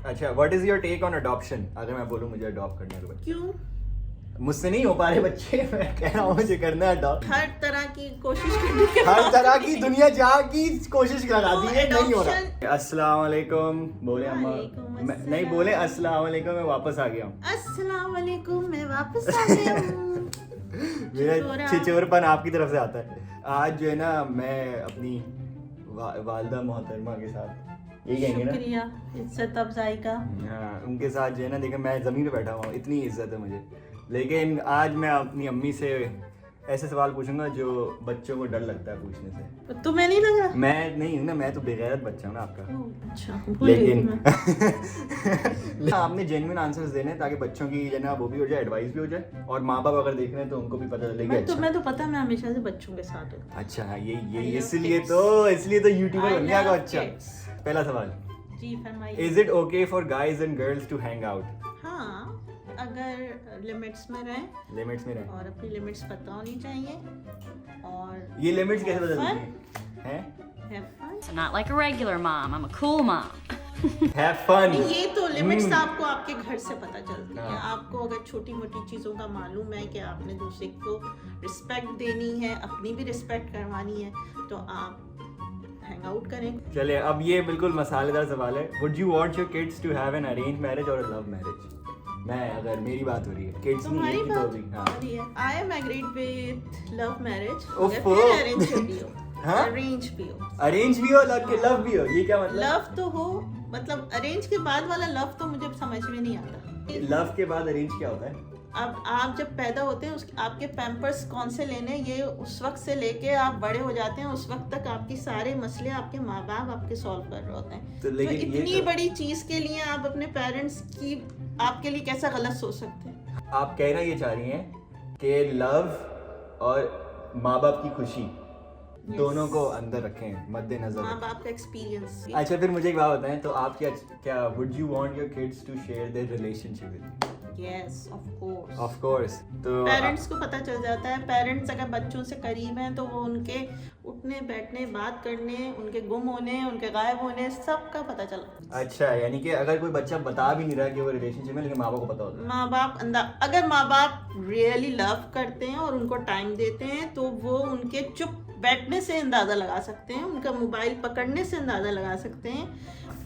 अच्छा, what is your take on adoption? अगर मैं बोलूं मुझे अडॉप्ट करने के बाद, क्यों? मुझसे नहीं हो पा रहे बच्चे, मैं कह रहा हूँ मुझे करना है अडॉप्ट। हर तरह की कोशिश करने के हर बाद तरह की दुनिया जहाँ की कोशिश कराती है, नहीं हो adoption- रहा। अस्सलाम वालेकुम बोले अम्मा। वालेकुम नहीं बोले अस्सलाम वालेकुम, मैं वापस आ गया हूँ। अस्सलाम वालेकुम, मैं वापस आ गया हूँ। मेरा चिचोरा। चिचोरपन आपकी तरफ से आता है। आज जो है ना, मैं अपनी वालदा मोहतरमा के साथ, ये कहेंगे ना, शुक्रिया इज्जत अफजाई का। हाँ, उनके साथ जो है ना, देखो मैं ज़मीन पे बैठा हुआ हूँ, इतनी इज्जत है मुझे। लेकिन आज मैं अपनी अम्मी से ऐसे सवाल पूछूंगा जो बच्चों को डर लगता है पूछने से। तुम्हें नहीं लगा? मैं नहीं हूँ ना, मैं तो बेगैरत बच्चा हूँ ना आपका। अच्छा, भूल गई लेकिन मैं। आपने जेन्युइन आंसर्स देने हैं ताकि बच्चों की जो है ना वो भी हो जाए, एडवाइस भी हो जाए, और माँ बाप अगर देख रहे हैं तो उनको भी पता चलेगा। मैं तो पता, मैं हमेशा से बच्चों के साथ हूँ। अच्छा हाँ, ये I love इसलिए kids. तो यूट्यूबर I बन गया। love अच्छा, kids. पहला सवाल, जी फरमाइए। Is it okay for guys and girls to hang out? हाँ, अगर लिमिट्स में रहें लिमिट्स में रहे। और अपनी लिमिट्स पता होनी चाहिए, और ये लिमिट्स कैसे have बदलती fun. हैं? Have fun. I'm not like a regular mom. I'm a cool mom. Have fun. नहीं, ये तो लिमिट्स आपको आपके घर से पता चलती है। हाँ। आपको अगर छोटी मोटी चीज़ों का मालूम है कि आपने दूसरे को रिस्पेक्ट देनी है, अपनी भी रिस्पेक्ट करवानी है, तो आप हैंग आउट करें। चलिए, अब ये बिल्कुल मसालेदार सवाल है। Would you want your kids to have an arrange marriage और अ लव मैरिज? मैं, अगर मेरी बात हो रही है, किड्स नहीं तुम्हारी है कि तो बात भी, हो हाँ। रही है। I am agreed with love marriage, ओफो। फिर अरेंज भी हो। हाँ? अरेंज भी हो। अरेंज भी हो, लव भी हो, ये क्या मतलब? लव तो हो, मतलब अरेंज के बाद वाला लव तो मुझे समझ में नहीं आता। लव के बाद अरेंज क्या होता है? अब आप जब पैदा होते हैं आपके पैम्पर्स कौन से लेने, ये उस वक्त से लेके आप बड़े हो जाते हैं, उस वक्त तक आपकी सारे मसले आपके माँ बाप आपके सॉल्व कर रहे होते हैं। तो लेकिन ये इतनी तो- बड़ी चीज के लिए आप अपने पेरेंट्स की, आपके लिए कैसा गलत सोच सकते हैं? आप कहना ये चाह रही हैं कि लव और माँ बाप की खुशी दोनों को अंदर रखें, मद्देनजर माँ रखें। बाप का एक्सपीरियंस। अच्छा, फिर मुझे एक बात बताएं, तो आप क्या would you want your kids to share their relationship with? Yes, of course. Of course. तो पेरेंट्स को पता चल जाता है। पेरेंट्स अगर बच्चों से करीब हैं तो वो उनके उठने बैठने, बात करने, उनके गुम होने, उनके गायब होने, सबका पता चला। अच्छा, यानी कि अगर कोई बच्चा बता भी नहीं रहा कि वो रिलेशनशिप में, लेकिन माँ बाप को पता होता है। माँ बाप अगर माँ बाप रियली लव करते हैं और उनको टाइम देते हैं तो वो उनके चुप बैठने से अंदाजा लगा सकते हैं, उनका मोबाइल पकड़ने से अंदाजा लगा सकते हैं।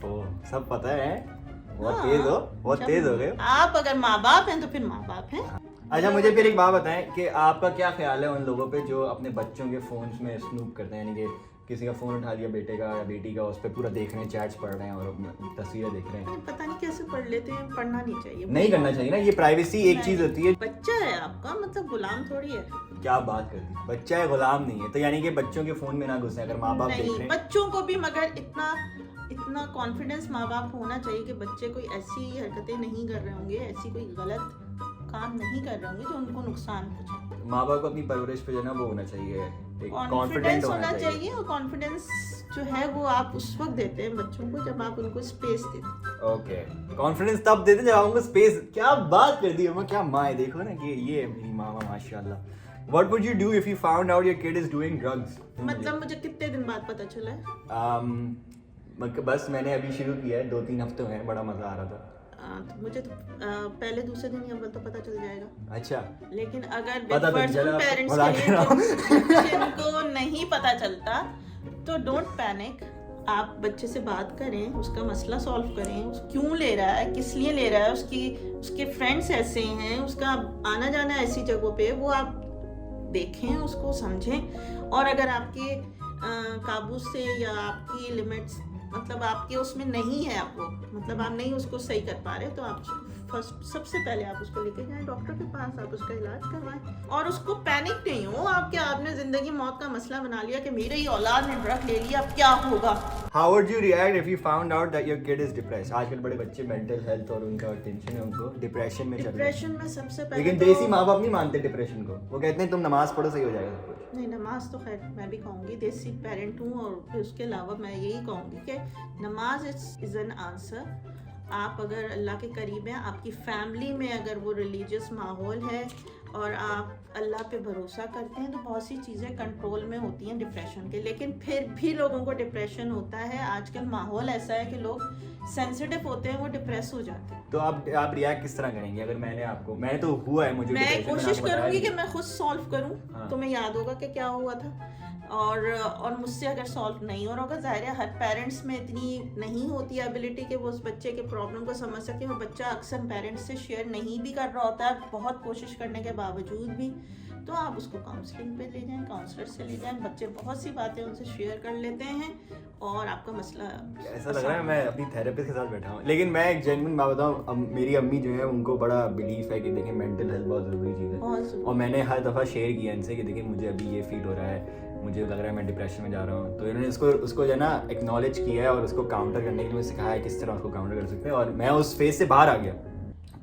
ओह, सब पता है। बहुत हाँ, तेज हो, बहुत जब तेज हो गए। आप अगर माँ बाप हैं तो फिर माँ बाप हैं। अच्छा, मुझे फिर एक बात बताएं कि आपका क्या ख्याल है उन लोगों पे जो अपने बच्चों के फोन्स में स्नूप करते हैं, यानी कि किसी का फोन उठा लिया बेटे का या बेटी का, उस पर पूरा देख रहे हैं, चैट्स पढ़ रहे हैं और तस्वीरें देख रहे हैं। पता नहीं कैसे पढ़ लेते हैं, पढ़ना नहीं चाहिए। नहीं करना चाहिए ना, ये प्राइवेसी एक चीज होती है। बच्चा है आपका, मतलब गुलाम थोड़ी है। क्या बात करती है, बच्चा है, गुलाम नहीं है। तो यानी कि बच्चों के फोन में ना घुसे अगर माँ बाप देख नहीं, रहे हैं। बच्चों को भी मगर इतना कॉन्फिडेंस माँ बाप को होना चाहिए कि बच्चे कोई ऐसी हरकतें नहीं कर रहे होंगे, ऐसी कोई गलत काम नहीं कर रहे होंगे जो उनको नुकसान पहुंचाए। माँ बाप को अपनी परवरिश पे जो है ना वो होना चाहिए, एक कॉन्फिडेंस कॉन्फिडेंट होना चाहिए, और कॉन्फिडेंस जो है वो आप उस वक्त देते हैं बच्चों को जब आप उनको स्पेस देते हैं। ओके, कॉन्फिडेंस तब देते जब आप उनको स्पेस। क्या बात कर दी है, क्या माँ है, देखो ना कि ये है मेरी मामा माशाल्लाह। What would you do if you found out your kid is doing drugs? मतलब मुझे कितने दिन बाद पता चला है? बस मैंने अभी शुरू किया है, 2-3 हफ्ते हुए हैं, बड़ा मजा आ रहा था। तो मुझे तो पहले दूसरे दिन ही अव्वल तो पता चल जाएगा। अच्छा, लेकिन अगर पता तो चला, पेरेंट्स मजाक के कर रहा हूँ। लिए जिनको नहीं पता चलता तो डोंट पैनिक। आप बच्चे से बात करें, उसका मसला सॉल्व करें, उस क्यों ले रहा है, किस लिए ले रहा है, उसके फ्रेंड्स ऐसे हैं, उसका आना जाना ऐसी जगहों पे, वो आप देखें, उसको समझें। और अगर आपके काबू से या आपकी लिमिट्स, मतलब आपके उसमें नहीं है, आपको मतलब आप नहीं उसको सही कर पा रहे, तो आप सबसे पहले आप उसको लेके जाएं डॉक्टर के पास, आप उसका इलाज करवाएं। और उसको पैनिक नहीं हो आपने जिंदगी मौत का मसला बना लिया कि मेरे ही औलाद ने ड्रग ले लिया, अब क्या होगा। How would you react if you found out that your kid is depressed? आजकल बड़े बच्चे मेंटल हेल्थ और उनका टेंशन है, उनको डिप्रेशन में चल रहे हैं। डिप्रेशन में सबसे पहले लेकिन देसी माँ बाप नहीं मानते डिप्रेशन को, वो कहते हैं तुम नमाज पढ़ो सही हो जाएगा सब कुछ। नहीं, नमाज तो खैर मैं भी कहूँगी, देसी पेरेंट हूँ, और फिर उसके अलावा मैं यही कहूँगी कि नमाज इज़ एन आंसर। आप अगर अल्लाह के करीब हैं, आपकी फैमिली में अगर वो रिलीजियस माहौल है और आप अल्लाह पे भरोसा करते हैं तो बहुत सी चीज़ें कंट्रोल में होती हैं डिप्रेशन के, लेकिन फिर भी लोगों को डिप्रेशन होता है। आजकल माहौल ऐसा है कि लोग सेंसिटिव होते हैं, वो डिप्रेस हो जाते हैं। तो आप रिएक्ट किस तरह करेंगे अगर मैंने तो हुआ है मुझे मैं depression, कोशिश आपको बताया करूंगी नहीं। कि मैं खुद सॉल्व करूं, हाँ। तुम्हें याद होगा कि क्या हुआ था, और मुझसे अगर सॉल्व नहीं हो रहा होगा, जाहिर है हर पेरेंट्स में इतनी नहीं होती एबिलिटी कि वो उस बच्चे के प्रॉब्लम को समझ सके, और बच्चा अक्सर पेरेंट्स से शेयर नहीं भी कर रहा होता है बहुत कोशिश करने के बावजूद भी। तो आप उसको काउंसलिंग पे ले जाएं, काउंसलर से ले जाएं, बच्चे बहुत सी बातें उनसे शेयर कर लेते हैं और आपका मसला ऐसा लग रहा है मैं अपनी थेरेपिस्ट के साथ बैठा हूँ। लेकिन मैं एक जेन्युइन बात बताऊँ, मेरी अम्मी जो है उनको बड़ा बिलीफ है कि देखिए मेंटल हेल्थ बहुत ज़रूरी चीज़ है, बहुत ज़रूरी। और मैंने हर दफ़ा शेयर किया इनसे कि देखिए मुझे अभी ये फील हो रहा है, मुझे लग रहा है मैं डिप्रेशन में जा रहा हूँ। तो इन्होंने उसको जो है ना एक्नॉलेज किया है और उसको काउंटर करने के लिए मुझे सिखाया है किस तरह उसको काउंटर कर सकते हैं, और मैं उस फेज से बाहर आ गया।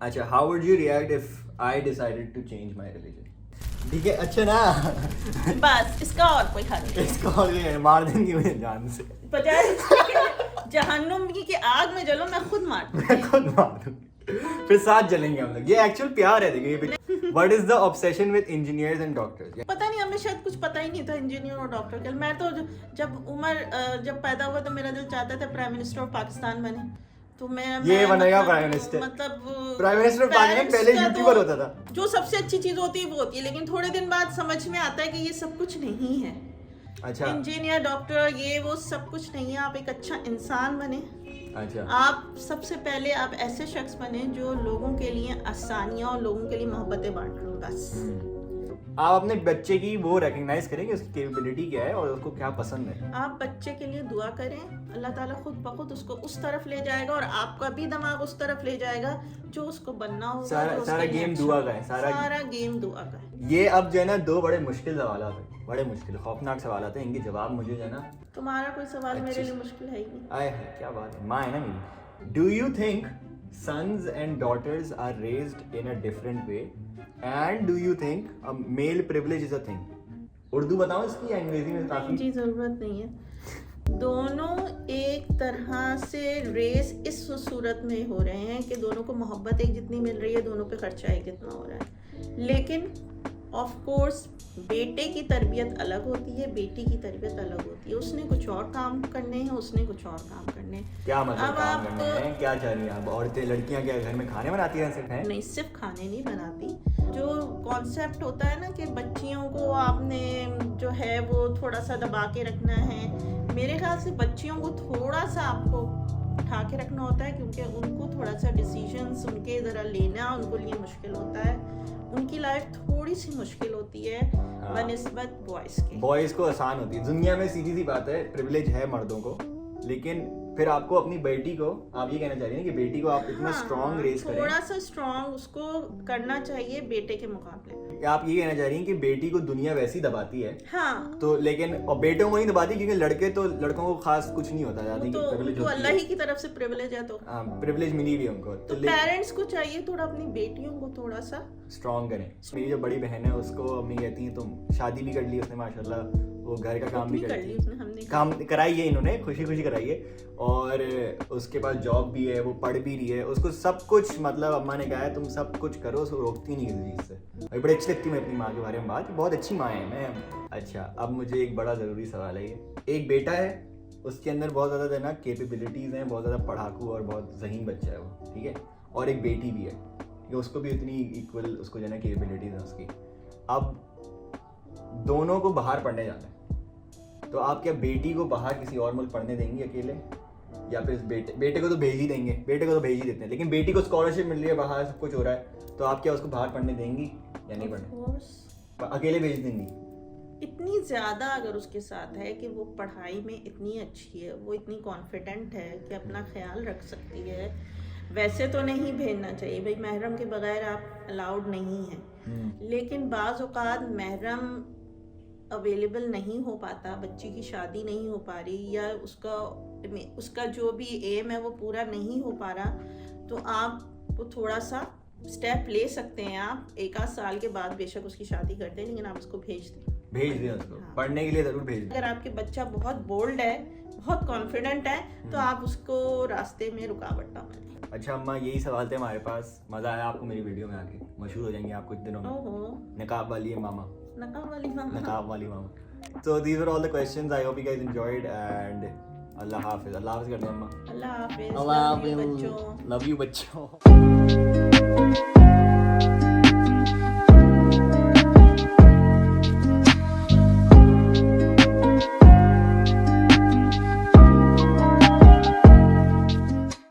अच्छा, how would you react if I decided to change my religion? ठीक है, अच्छा ना बस इसका और कोई हल नहीं। इसको और ये मार देंगे मुझे जान से, बजाय इसके कि जहन्नुम की आग में जलो, मैं खुद मार दूँ। मैं खुद मार दूँ, फिर साथ जलेंगे हम लोग। ये एक्चुअल प्यार है। देखिए what is the obsession with engineers and doctors? पता नहीं, हमें शायद कुछ पता ही नहीं था इंजीनियर और डॉक्टर के। मैं तो जब पैदा हुआ तो मेरा दिल चाहता था प्राइम मिनिस्टर ऑफ पाकिस्तान बने। तो मैं बनेगा मतलब, प्राइम मिनिस्टर। मतलब प्राइम मिनिस्टर ऑफ पाकिस्तान पहले यूट्यूबर होता था। जो सबसे अच्छी चीज होती है वो होती है, लेकिन थोड़े दिन बाद समझ में आता है कि ये सब कुछ नहीं है। अच्छा इंजीनियर, डॉक्टर, ये वो सब कुछ नहीं है। आप एक अच्छा इंसान बने। अच्छा, आप सबसे पहले आप ऐसे शख्स बने जो लोगों के लिए आसानियां और लोगों के लिए मोहब्बतें बांट रहे हो, बस। आप अपने बच्चे की वो रिकग्नाइज करेंगे उसकी कैपेबिलिटी क्या है और उसको क्या पसंद है। आप बच्चे के लिए दुआ करें, अल्लाह ताला खुद ब खुद उसको उस तरफ ले जाएगा और आपका भी दिमाग उस तरफ ले जाएगा जो उसको बनना होगा। सारा गेम दुआ का है, सारा गेम दुआ का है। ये अब जो है ना दो बड़े मुश्किल सवाल है, बड़े मुश्किल खौफनाक सवाल आते हैं, इनके जवाब मुझे जो है ना, तुम्हारा कोई सवाल मेरे लिए मुश्किल है ही नहीं। आए है क्या बात है, माँ है ना मेरी। Do you think sons and daughters are raised in a different way and do you think a male privilege is a thing? Urdu बताओ इसकी या अंग्रेजी में काफी? जी जरूरत नहीं है। दोनों एक तरह से रेस इस सूरत में हो रहे हैं कि दोनों को मोहब्बत एक जितनी मिल रही है, दोनों पे खर्चा एक जितना हो रहा है। लेकिन ऑफ कोर्स बेटे की तरबियत अलग होती है, बेटी की तरबियत अलग होती है। उसने कुछ और काम करने हैं, उसने कुछ और काम करने हैं। क्या मतलब अब काम आप- करने हैं? क्या चाह रही हैं आप? औरतें लड़कियां क्या घर में खाने बनाती हैं सिर्फ? हैं नहीं, सिर्फ खाने नहीं बनाती। जो कॉन्सेप्ट होता है ना कि बच्चियों को आपने जो है वो थोड़ा सा दबा के रखना है, मेरे ख्याल से बच्चियों को थोड़ा सा आपको उठा के रखना होता है, क्योंकि उनको थोड़ा सा डिसीजंस उनके ज़रा लेना उनको लिए मुश्किल होता है। उनकी लाइफ थोड़ी सी मुश्किल होती है बनिस्बत बॉयज़ के। बॉयज को आसान होती है। दुनिया में सीधी सी बात है, प्रिविलेज है मर्दों को, लेकिन फिर आपको अपनी बेटी को, आप ये कहना चाह रही हैं कि बेटी को आप इतना स्ट्रॉन्ग रेस करें, थोड़ा सा स्ट्रॉन्ग उसको करना चाहिए बेटे के मुकाबले। आप ये कहना चाह रही हैं कि बेटी को दुनिया वैसी दबाती है हाँ, तो, लेकिन और बेटों को नहीं दबाती, क्योंकि लड़कों को खास कुछ नहीं होता, ज़्यादा तो प्रिविलेज उनको अल्लाह ही की तरफ से प्रिविलेज है। तो प्रिविलेज मिली हुई है उनको, तो पेरेंट्स को चाहिए थोड़ा अपनी बेटियों को थोड़ा सा स्ट्रॉन्ग करें। मेरी जो बड़ी बहन है उसको अम्मी कहती हैं तुम शादी भी कर ली उसने माशाल्लाह, वो घर का काम भी कर करती ली है, उसने, हमने काम कराई है इन्होंने, खुशी खुशी कराई है, और उसके बाद जॉब भी है, वो पढ़ भी रही है, उसको सब कुछ, मतलब अम्मा ने कहा है तुम सब कुछ करो, उसको रोकती नहीं किसी चीज़ से। अभी बड़ी अच्छी लगती है मैं अपनी माँ के बारे में बात, बहुत अच्छी माँ है मैं। अच्छा, अब मुझे एक बड़ा ज़रूरी सवाल है, ये एक बेटा है, उसके अंदर बहुत ज़्यादा है ना कैपेबिलिटीज़ हैं, बहुत ज़्यादा पढ़ाकू और बहुत ज़हीन बच्चा है वो, ठीक है, और एक बेटी भी है, उसको भी इतनी इक्वल उसको जो है ना कैपेबिलिटीज़ हैं उसकी। अब दोनों को बाहर पढ़ने जाना है, तो आप क्या बेटी को बाहर किसी और मुल्क पढ़ने देंगे अकेले, या फिर बेटे को तो भेज ही देंगे, बेटे को तो भेज ही देते हैं, लेकिन बेटी को स्कॉलरशिप मिल रही है, बाहर सब कुछ हो रहा है, तो आप क्या उसको बाहर पढ़ने देंगी या नहीं पढ़ने, अकेले भेज देंगी? इतनी ज़्यादा अगर उसके साथ है कि वो पढ़ाई में इतनी अच्छी है, वो इतनी कॉन्फिडेंट है कि अपना ख्याल रख सकती है, वैसे तो नहीं भेजना चाहिए भाई, महरम के बगैर आप अलाउड नहीं हैं। लेकिन बाज़ औक़ात महरम अवेलेबल नहीं हो पाता, बच्ची की शादी नहीं हो पा रही, या उसका जो भी एम है वो पूरा नहीं हो पा रहा, तो आप वो थोड़ा सा स्टेप ले सकते हैं। आप 1 आध साल के बाद बेशक उसकी शादी करते हैं, लेकिन आप उसको भेज दें उसको पढ़ने के लिए ज़रूर भेज दें। अगर आपके बच्चा बहुत बोल्ड है, बहुत कॉन्फिडेंट है तो आप उसको रास्ते में रुकावट ना बने। अच्छा अम्मा, यही सवाल थे हमारे पास। मजा आया आपको मेरी वीडियो में आके? मशहूर हो जाएंगे आप कुछ दिनों में। ओहो, नकाब वाली है मामा, नकाब वाली मामा। नकाब वाली मामा। So these were all the questions. I hope you guys enjoyed and अल्लाह हाफिज। अल्लाह हाफिज कर दो अम्मा। अल्लाह हाफिज। अल्लाह Love you हाफिज। बच्चों। Love you बच्चों।